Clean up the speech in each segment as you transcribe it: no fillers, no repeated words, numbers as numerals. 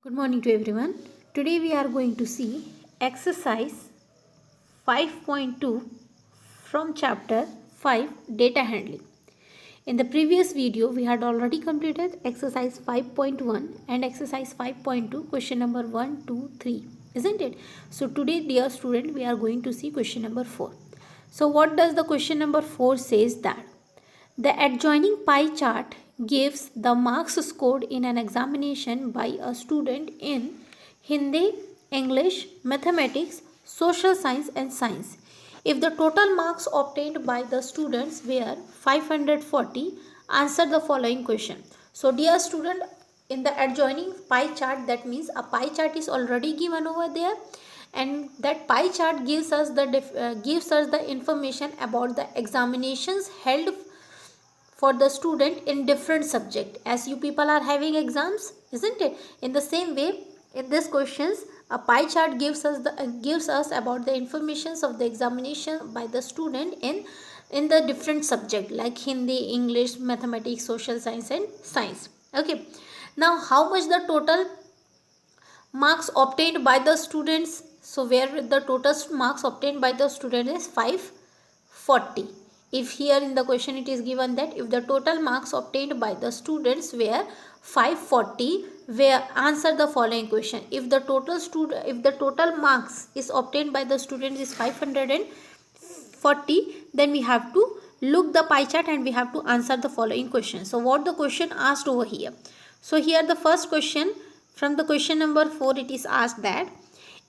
Good morning to everyone. Today we are going to see exercise 5.2 from chapter 5 data handling. In the previous video we had already completed exercise 5.1 and exercise 5.2 question number 1, 2, 3, isn't it? So today dear student we are going to see question number 4. So what does the question number 4 says that the adjoining pie chart gives the marks scored in an examination by a student in Hindi, English, mathematics, social science and science. If the total marks obtained by the students were 540, answer the following question. So dear student, in the adjoining pie chart, that means a pie chart is already given over there, and that pie chart gives us the information about the examinations held for the student in different subject. As you people are having exams, isn't it? In the same way, in these questions a pie chart gives us about the informations of the examination by the student in the different subject like Hindi, English, mathematics, social science and science. Okay, now how much the total marks obtained by the students? So where the total marks obtained by the student is 540. If here in the question it is given that if the total marks obtained by the students were 540, where answer the following question. If the total marks is obtained by the students is 540, then we have to look the pie chart and we have to answer the following question. So what the question asked over here? So here the first question from the question number 4, it is asked that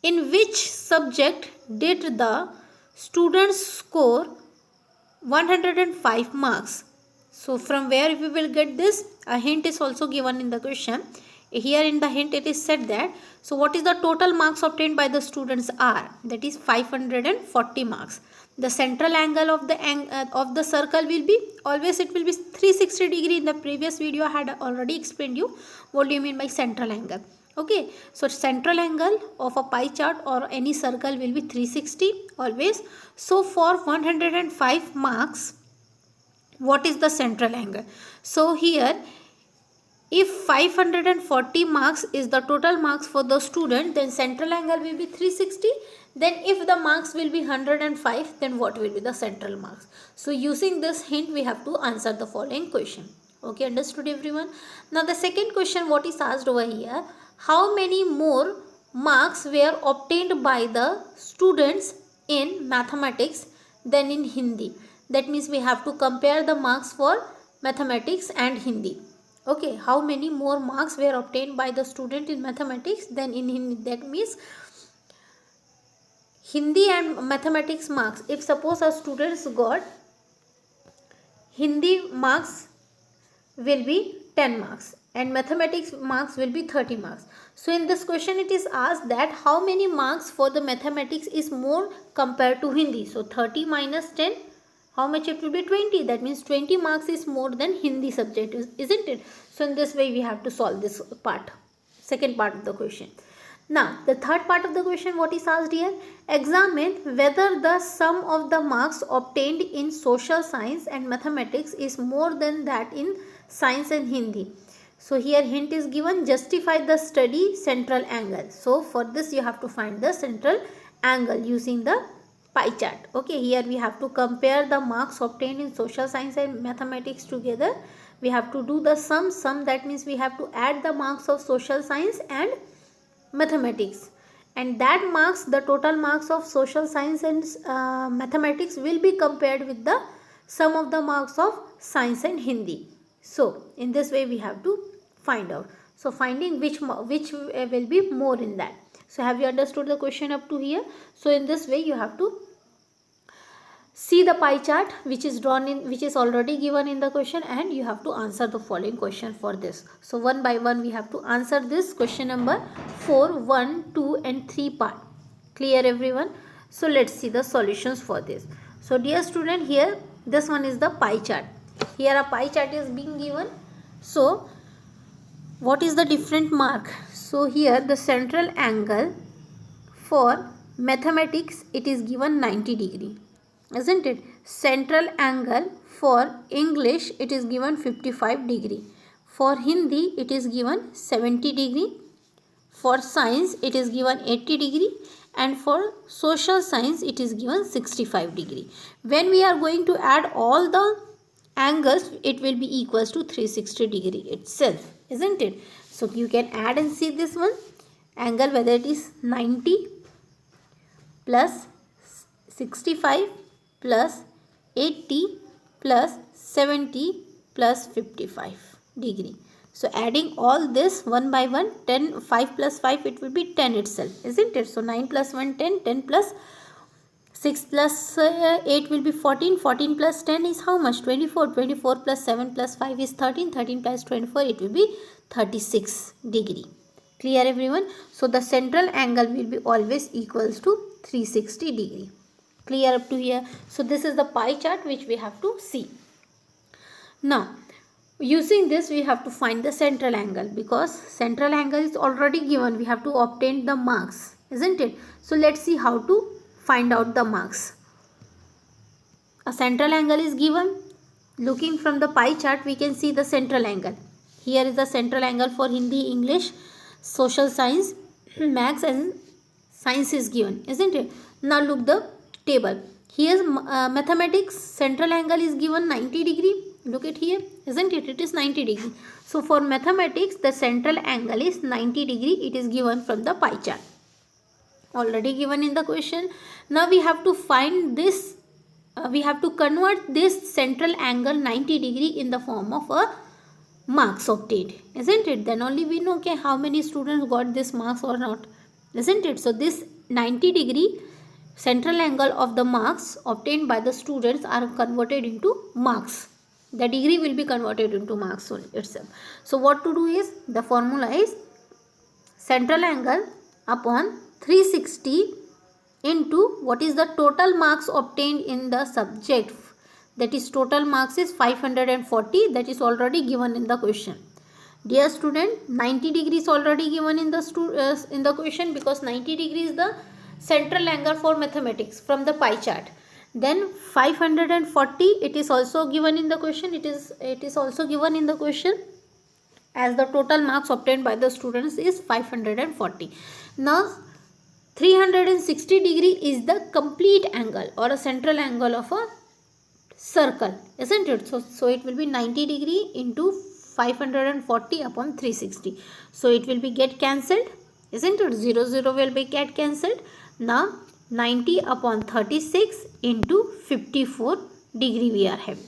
in which subject did the students score 105 marks? So from where we will get this? A hint is also given in the question. Here in the hint it is said that, so what is the total marks obtained by the students are, that is 540 marks. The central angle of the circle will be, always it will be 360 degree. In the previous video I had already explained you what do you mean by central angle. Okay, so central angle of a pie chart or any circle will be 360 always. So for 105 marks, what is the central angle? So here, if 540 marks is the total marks for the student, then central angle will be 360. Then if the marks will be 105, then what will be the central marks? So using this hint, we have to answer the following question. Okay, understood everyone? Now the second question what is asked over here, how many more marks were obtained by the students in mathematics than in Hindi? That means we have to compare the marks for mathematics and Hindi. Okay, how many more marks were obtained by the student in mathematics than in Hindi? That means Hindi and mathematics marks. If suppose a students got Hindi marks will be 10 marks and mathematics marks will be 30 marks. So in this question it is asked that how many marks for the mathematics is more compared to Hindi. So 30 minus 10, how much it will be? 20. That means 20 marks is more than Hindi subject, isn't it? So in this way we have to solve this part, second part of the question. Now the third part of the question what is asked here, examine whether the sum of the marks obtained in social science and mathematics is more than that in science and Hindi. So here hint is given, justify the study central angle. So for this you have to find the central angle using the pie chart. Okay, here we have to compare the marks obtained in social science and mathematics together. We have to do the sum, that means we have to add the marks of social science and mathematics, and that marks, the total marks of social science and mathematics will be compared with the sum of the marks of science and Hindi. So in this way we have to find out. So finding which will be more in that. So have you understood the question up to here? So in this way you have to see the pie chart which is drawn in, which is already given in the question, and you have to answer the following question for this. So one by one we have to answer this question number 4, 1, 2 and 3 part. Clear everyone? So let's see the solutions for this. So dear student, here this one is the pie chart. Here a pie chart is being given. So what is the different mark? So here the central angle for mathematics it is given 90 degree, isn't it? Central angle for English it is given 55 degree. For Hindi it is given 70 degree. For science it is given 80 degree, and for social science it is given 65 degree. When we are going to add all the angles, it will be equals to 360 degree itself, isn't it? So you can add and see this one angle, whether it is 90 plus 65 plus 80 plus 70 plus 55 degree. So adding all this one by one, 10, 5 plus 5, it will be 10 itself, isn't it? So 9 plus 1, 10, 10 plus 6 plus 8 will be 14, 14 plus 10 is how much? 24, 24 plus 7 plus 5 is 13, 13 plus 24, it will be 36 degree. Clear everyone? So the central angle will be always equals to 360 degree. Clear up to here? So this is the pie chart which we have to see. Now using this we have to find the central angle, because central angle is already given. We have to obtain the marks, isn't it? So let's see how to find out the marks. A central angle is given. Looking from the pie chart we can see the central angle. Here is the central angle for Hindi, English, social science, maths and science is given, isn't it? Now look the table. Here's mathematics, central angle is given 90 degree. Look at here, isn't it? It is 90 degree. So for mathematics the central angle is 90 degree. It is given from the pie chart, already given in the question. Now we have to find this, we have to convert this central angle 90 degree in the form of a marks obtained, isn't it? Then only we know okay, how many students got this marks or not, isn't it? So this 90 degree central angle of the marks obtained by the students are converted into marks. The degree will be converted into marks itself. So what to do is, the formula is central angle upon 360 into what is the total marks obtained in the subject. That is total marks is 540. That is already given in the question. Dear student, 90 degrees already given in the question, because 90 degree is the central angle for mathematics from the pie chart. Then 540, it is also given in the question. It is also given in the question, as the total marks obtained by the students is 540. Now 360 degree is the complete angle or a central angle of a circle, isn't it? So it will be 90 degree into 540 upon 360. So it will be get cancelled, isn't it? 0 0 will be get cancelled. Now 90 upon 36 into 54 degree we are having.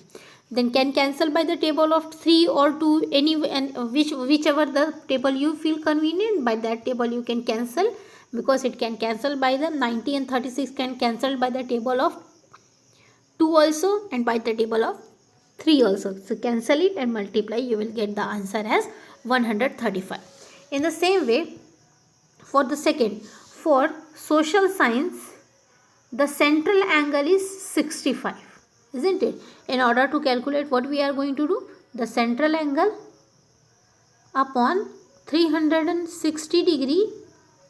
Then can cancel by the table of 3 or 2, any and whichever the table you feel convenient. By that table you can cancel, because it can cancel by the 90 and 36 can cancel by the table of 2 also, and by the table of 3 also. So cancel it and multiply, you will get the answer as 135. In the same way, for the second, for social science, the central angle is 65, isn't it? In order to calculate, what we are going to do, the central angle upon 360 degree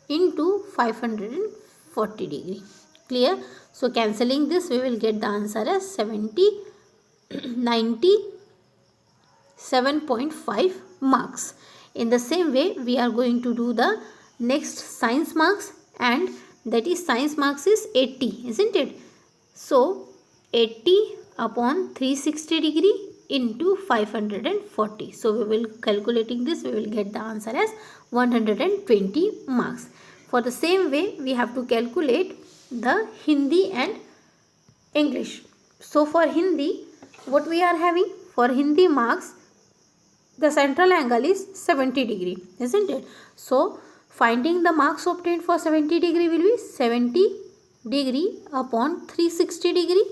into 540 degree. Clear? So cancelling this, we will get the answer as 97.5 marks. In the same way, we are going to do the next science marks, and that is science marks is 80, isn't it? So 80 upon 360 degree into 540. So we will calculating this, we will get the answer as 120 marks. For the same way, we have to calculate the Hindi and English. So for Hindi, what we are having, for Hindi marks, the central angle is 70 degree, isn't it? So finding the marks obtained for 70 degree will be 70 degree upon 360 degree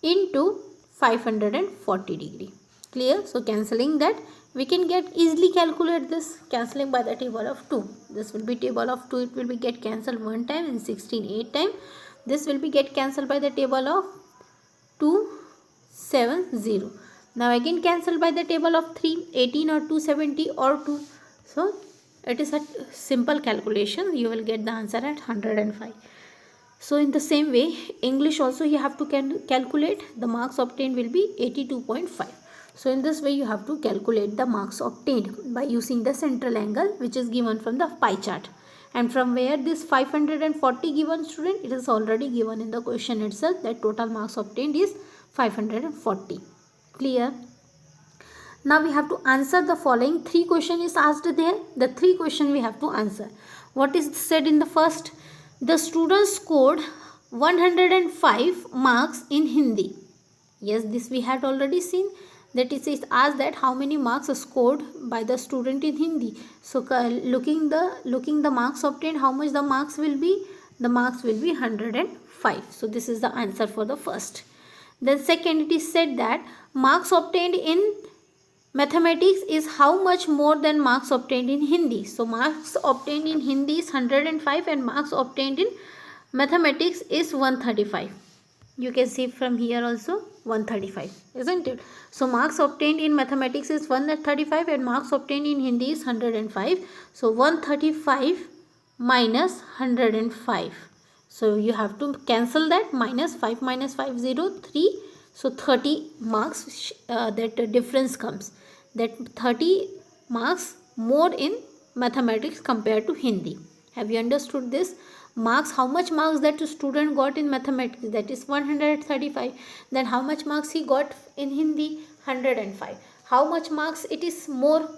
into 540 degree. Clear? So cancelling that, we can get easily calculate this, cancelling by the table of 2. This will be table of 2, it will be get cancelled 1 time and 16 8 time. This will be get cancelled by the table of 270. Now again cancelled by the table of 3, 18 or 270 or 2. So it is a simple calculation, you will get the answer at 105. So in the same way, English also you have to calculate, the marks obtained will be 82.5. So in this way you have to calculate the marks obtained by using the central angle which is given from the pie chart. And from where this 540 given, student, it is already given in the question itself that total marks obtained is 540. Clear? Now we have to answer the following 3 questions is asked there. The 3 questions we have to answer. What is said in the first? The student scored 105 marks in Hindi. Yes, this we had already seen. That it is asked that how many marks are scored by the student in Hindi. So looking the marks obtained, how much the marks will be? The marks will be 105. So this is the answer for the first. Then second, it is said that marks obtained in mathematics is how much more than marks obtained in Hindi. So marks obtained in Hindi is 105 and marks obtained in mathematics is 135. You can see from here also 135, isn't it? So marks obtained in mathematics is 135 and marks obtained in Hindi is 105. So 135 minus 105. So you have to cancel that. Minus 5 minus 5, 0, 3. So 30 marks that difference comes. That 30 marks more in mathematics compared to Hindi. Have you understood this? Marks, how much marks that student got in mathematics? That is 135. Then how much marks he got in Hindi? 105. How much marks it is more?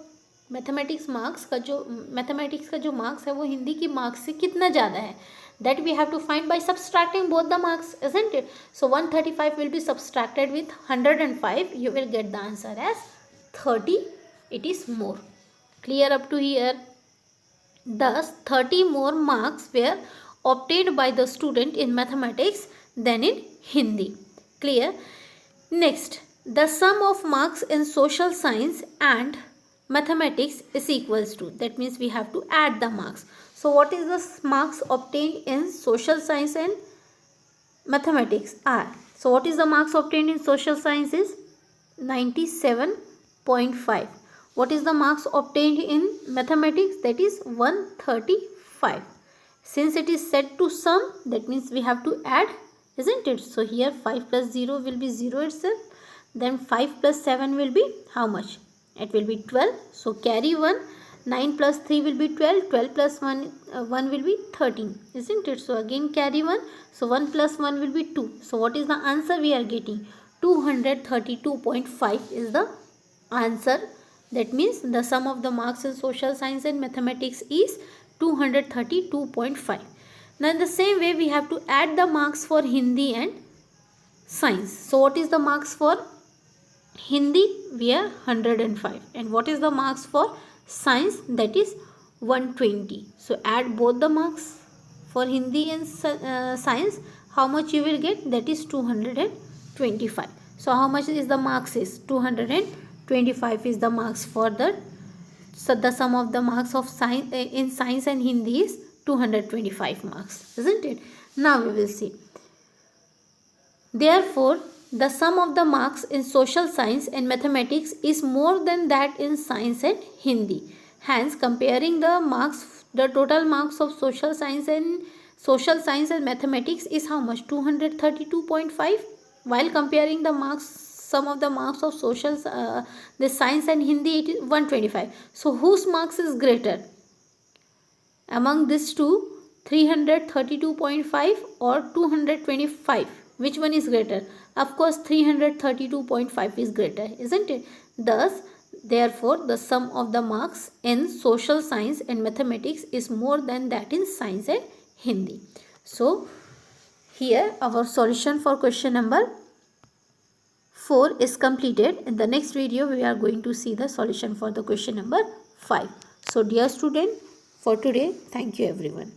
Mathematics का जो marks है वो हिंदी की marks से कितना ज़्यादा है? That we have to find by subtracting both the marks, isn't it? So 135 will be subtracted with 105. You will get the answer as 30. It is more. Clear up to here? Thus 30 more marks were obtained by the student in mathematics than in Hindi. Clear? Next, the sum of marks in social science and mathematics is equals to, that means we have to add the marks. So what is the marks obtained in social science and mathematics are? So what is the marks obtained in social science is 97.5. What is the marks obtained in mathematics? That is 135. Since it is set to sum, that means we have to add, isn't it? So here 5 plus 0 will be 0 itself. Then 5 plus 7 will be how much? It will be 12. So carry 1. 9 plus 3 will be 12. 12 plus 1 will be 13. Isn't it? So again carry 1. So 1 plus 1 will be 2. So what is the answer we are getting? 232.5 is the answer. That means the sum of the marks in social science and mathematics is 232.5. Now in the same way we have to add the marks for Hindi and science. So what is the marks for Hindi? We are 105. And what is the marks for science? That is 120. So add both the marks for Hindi and science. How much you will get? That is 225. So how much is the marks is? 225 is the marks for the. So the sum of the marks of science in science and Hindi is 225 marks, isn't it? Now we will see. Therefore, the sum of the marks in social science and mathematics is more than that in science and Hindi. Hence, comparing the marks, the total marks of social science and mathematics is how much? 232.5. While comparing the marks, sum of the marks of social, the science and Hindi, it is 125. So whose marks is greater among these two? 332.5 or 225? Which one is greater? Of course 332.5 is greater, isn't it? Thus, therefore, the sum of the marks in social science and mathematics is more than that in science and Hindi. So here our solution for question number 4 is completed. In the next video we are going to see the solution for the question number 5. So dear student, for today, thank you everyone.